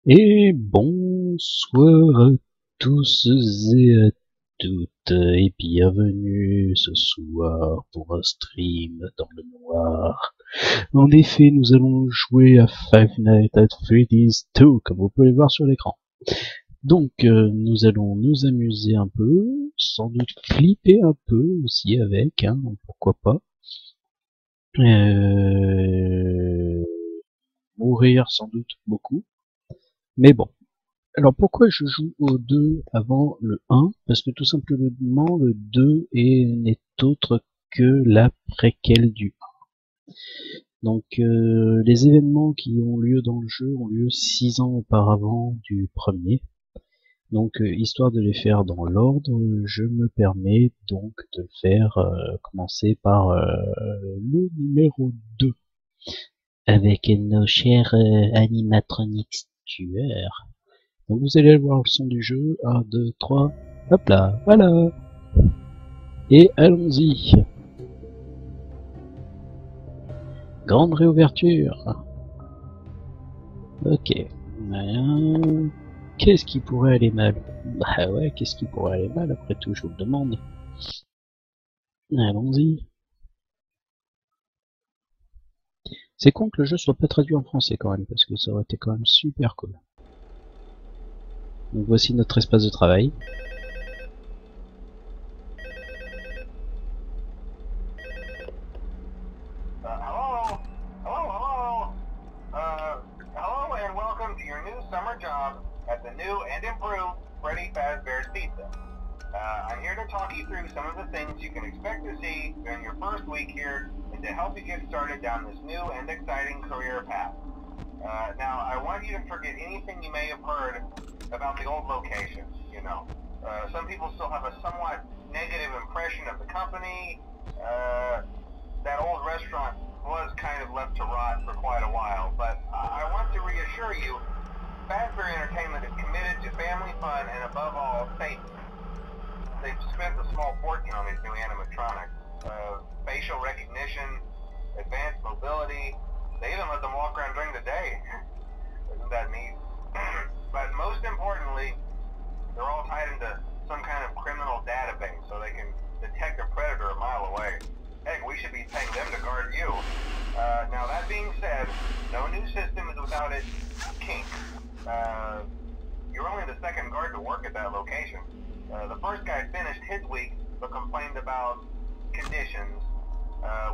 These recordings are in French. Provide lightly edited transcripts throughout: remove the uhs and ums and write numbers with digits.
Et bonsoir à tous et à toutes et bienvenue ce soir pour un stream dans le noir. En effet, nous allons jouer à Five Nights at Freddy's 2, comme vous pouvez le voir sur l'écran. Donc, nous allons nous amuser un peu, sans doute flipper un peu aussi avec, hein, pourquoi pas. Mourir sans doute beaucoup. Mais bon. Alors pourquoi je joue au 2 avant le 1? Parce que tout simplement le 2 n'est autre que la préquelle du 1. Donc les événements qui ont lieu dans le jeu ont lieu 6 ans auparavant du premier. Donc histoire de les faire dans l'ordre, je me permets donc de le faire commencer par le numéro 2 avec nos chers animatronics tueurs. Donc vous allez voir le son du jeu. 1, 2, 3. Hop là, voilà. Et allons-y. Grande réouverture. Ok. Qu'est-ce qui pourrait aller mal? Bah ouais, qu'est-ce qui pourrait aller mal après tout, je vous le demande. Allons-y. C'est con que le jeu soit pas traduit en français quand même, parce que ça aurait été quand même super cool. Donc voici notre espace de travail. Hello and welcome to your new summer job at the new and improved Freddy Fazbear's Pizza. I'm here to talk you through some of the things you can expect to see during your first week here and to help you get started down this new and exciting career path. Now, I want you to forget anything you may have heard about the old location, you know. Some people still have a somewhat negative impression of the company. That old restaurant was kind of left to rot for quite a while, but I want to reassure you, Fazbear Entertainment is committed to family fun and above all, safety. They've spent a small fortune on these new animatronics. Facial recognition, advanced mobility, they even let them walk around during the day. Isn't that neat? But most importantly, they're all tied into some kind of criminal database so they can detect a predator a mile away. Heck, we should be paying them to guard you. Now that being said, no new system is without its kinks. You're only the second guard to work at that location. The first guy finished his week but complained about conditions.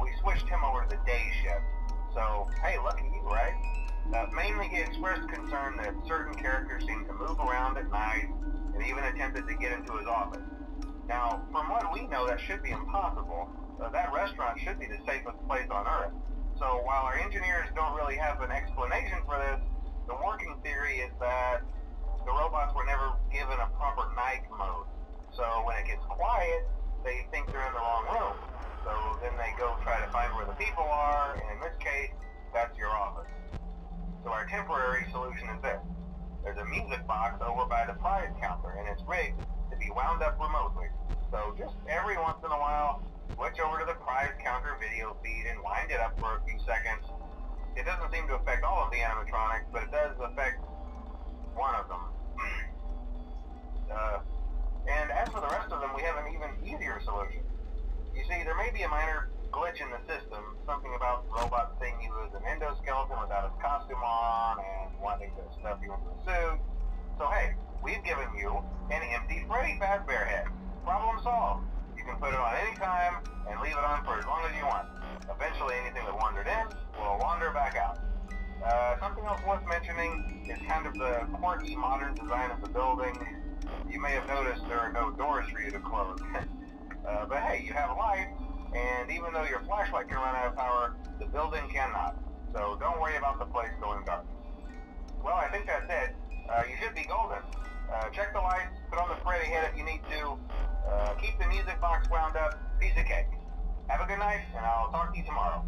We switched him over to the day shift. So, hey, lucky you, right? Mainly he expressed concern that certain characters seemed to move around at night and even attempted to get into his office. Now, from what we know, that should be impossible. That restaurant should be the safest place on Earth. So while our engineers don't really have an explanation for this, the working theory is that the robots were never given a proper night mode. So when it gets quiet, they think they're in the wrong room. So then they go try to find where the people are, and in this case, that's your office. So our temporary solution is this. There's a music box over by the prize counter, and it's rigged to be wound up remotely. So just every once in a while, switch over to the prize counter video feed and wind it up for a few seconds. It doesn't seem to affect all of the animatronics, but it does affect one of them. And as for the rest of them, we have an even easier solution. You see, there may be a minor glitch in the system, something about the robot seeing you as an endoskeleton without his costume on and wanting to stuff you into a suit. So hey, we've given you an empty Freddy Fazbear head. Problem solved. You can put it on any time and leave it on for as long as you want. Eventually anything that wandered in will wander back out. Something else worth mentioning is kind of the quirky modern design of the building. You may have noticed there are no doors for you to close. But hey, you have lights, and even though your flashlight can run out of power, the building cannot. So don't worry about the place going dark. Well, I think that's it. You should be golden. Check the lights, put on the Freddy head if you need to. Keep the music box wound up. Piece of cake. Have a good night, and I'll talk to you tomorrow.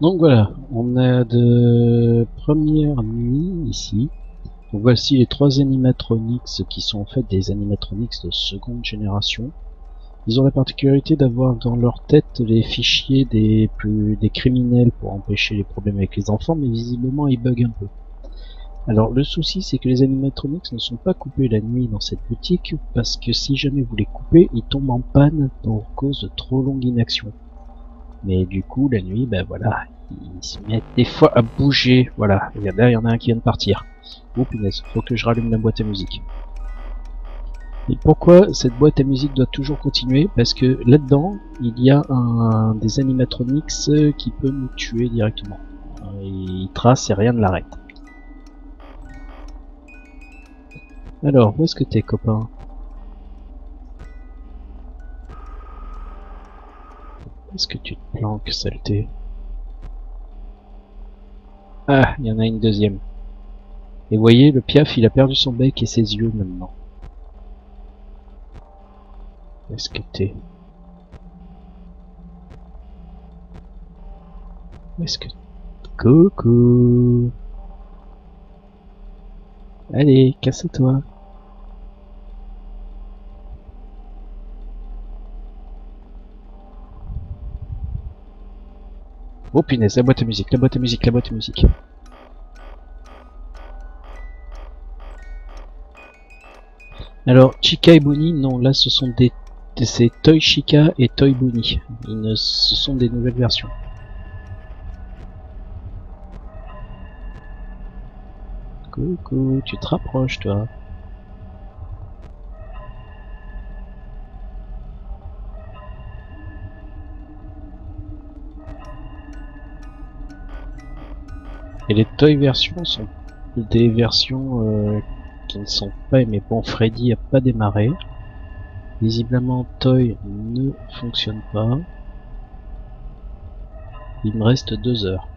Donc voilà, on a de première nuit ici. Donc voici les trois animatronics qui sont en fait des animatronics de seconde génération. Ils ont la particularité d'avoir dans leur tête les fichiers des criminels pour empêcher les problèmes avec les enfants, mais visiblement ils bug un peu. Alors le souci c'est que les animatronics ne sont pas coupés la nuit dans cette boutique parce que si jamais vous les coupez, ils tombent en panne pour cause de trop longue inaction. Mais du coup la nuit, ben voilà, ils se mettent des fois à bouger. Voilà, regardez là, il y en a un qui vient de partir. Oh punaise, faut que je rallume la boîte à musique. Et pourquoi cette boîte à musique doit toujours continuer? Parce que là-dedans, il y a un des animatronics qui peut nous tuer directement. Il trace et rien ne l'arrête. Alors, où est-ce que t'es, copain? Où est-ce que tu te planques, saleté? Ah, il y en a une deuxième. Et vous voyez, le piaf, il a perdu son bec et ses yeux maintenant. Où est-ce que t'es? Où est-ce que... Coucou! Allez, casse-toi! Oh punaise, la boîte à musique, la boîte à musique, la boîte à musique. Alors, Chica et Bunny, non, là ce sont c'est Toy Chica et Toy Bunny. Ce sont des nouvelles versions. Coucou, tu te rapproches toi. Et les Toy versions sont des versions qui ne sont pas aimées. Bon, Freddy a pas démarré. Visiblement, Toy ne fonctionne pas. Il me reste 2 heures.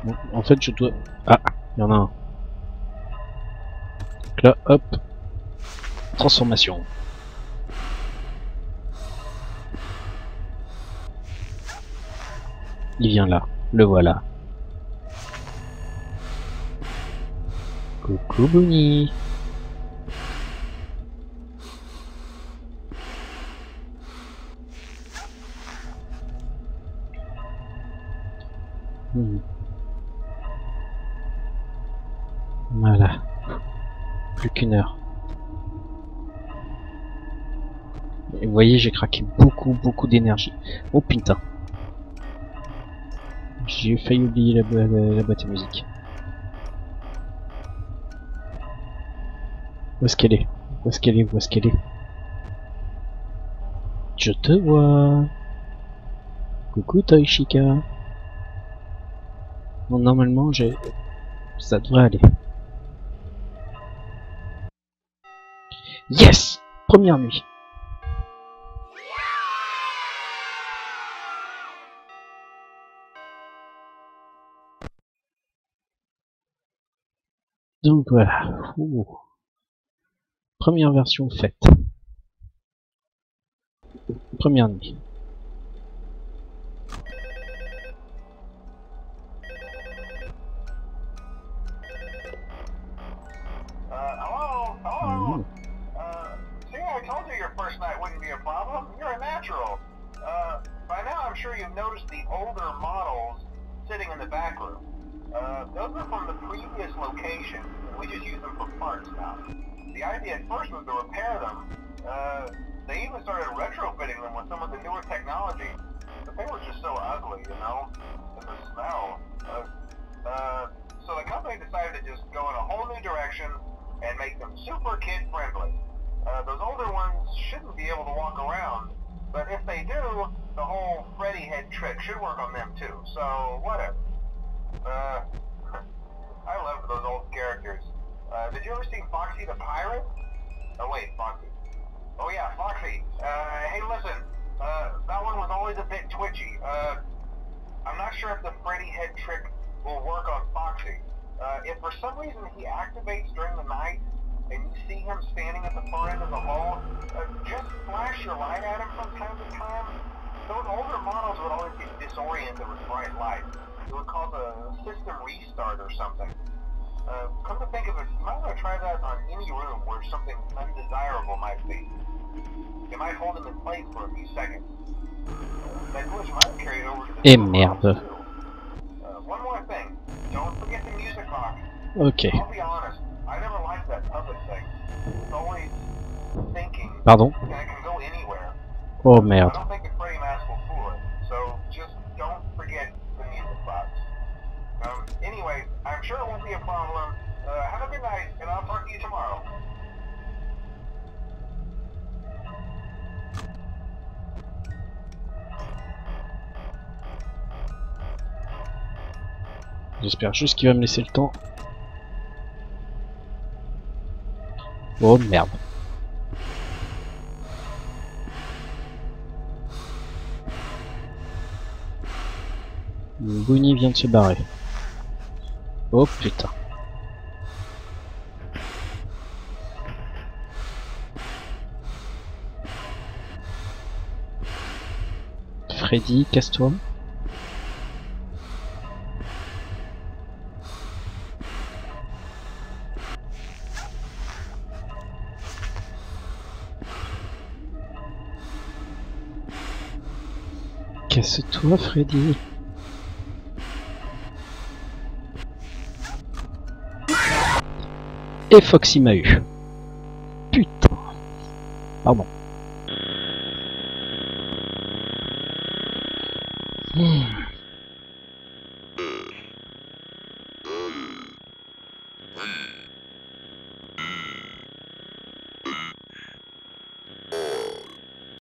Bon, en fait, je dois... Ah, il y en a un. Donc là, hop. Transformation. Il vient là. Le voilà. Coucou Bunny. Voilà. Plus qu'une heure. Et vous voyez, j'ai craqué beaucoup d'énergie. Oh putain. J'ai failli oublier la boîte à musique. Où est-ce qu'elle est? Où est-ce qu'elle est? Où est-ce qu'elle est? Je te vois. Coucou Toy Chica. Bon, normalement, ça devrait aller. Yes! Première nuit. Donc voilà. Ouh. Première version faite. Première nuit. Hello? See, I told you your first night wouldn't be a problem. You're a natural. By now I'm sure you've noticed the older models sitting in the back room. Those are from the previous location. We just use them for parts now. The idea at first was to repair them. They even started retrofitting them with some of the newer technology. But they were just so ugly, you know? And the smell. So the company decided to just go in a whole new direction and make them super kid-friendly. Those older ones shouldn't be able to walk around, but if they do, the whole Freddy head trick should work on them too, so whatever. I loved those old characters. Did you ever see Foxy the Pirate? Oh wait, Foxy. Oh yeah, Foxy. Hey listen, that one was always a bit twitchy. I'm not sure if the Freddy head trick will work on Foxy. If for some reason he activates during the night, and you see him standing at the far end of the hall, just flash your light at him from time to time. Those older models would always get disoriented with bright light. It would cause a system restart or something. Come to think of it, you might want to try that on any room where something undesirable might be. It might hold them in place for a few seconds. That glitch might carry it over to the Eh merde. one more thing. Don't forget the music box. Ok. I'll be honest, I never liked that public thing. It's always thinking, Pardon. and it can go anywhere. Oh I merde. don't think the Freddy mask will fool it, so just don't forget the music box. Anyway, I'm sure it won't be a problem. Have a good night, and I'll talk to you tomorrow. J'espère juste qu'il va me laisser le temps. Oh merde. Bonnie vient de se barrer. Oh putain. Freddy, casse-toi. Casse-toi, Freddy. Et Foxy m'a eu. Putain. Pardon.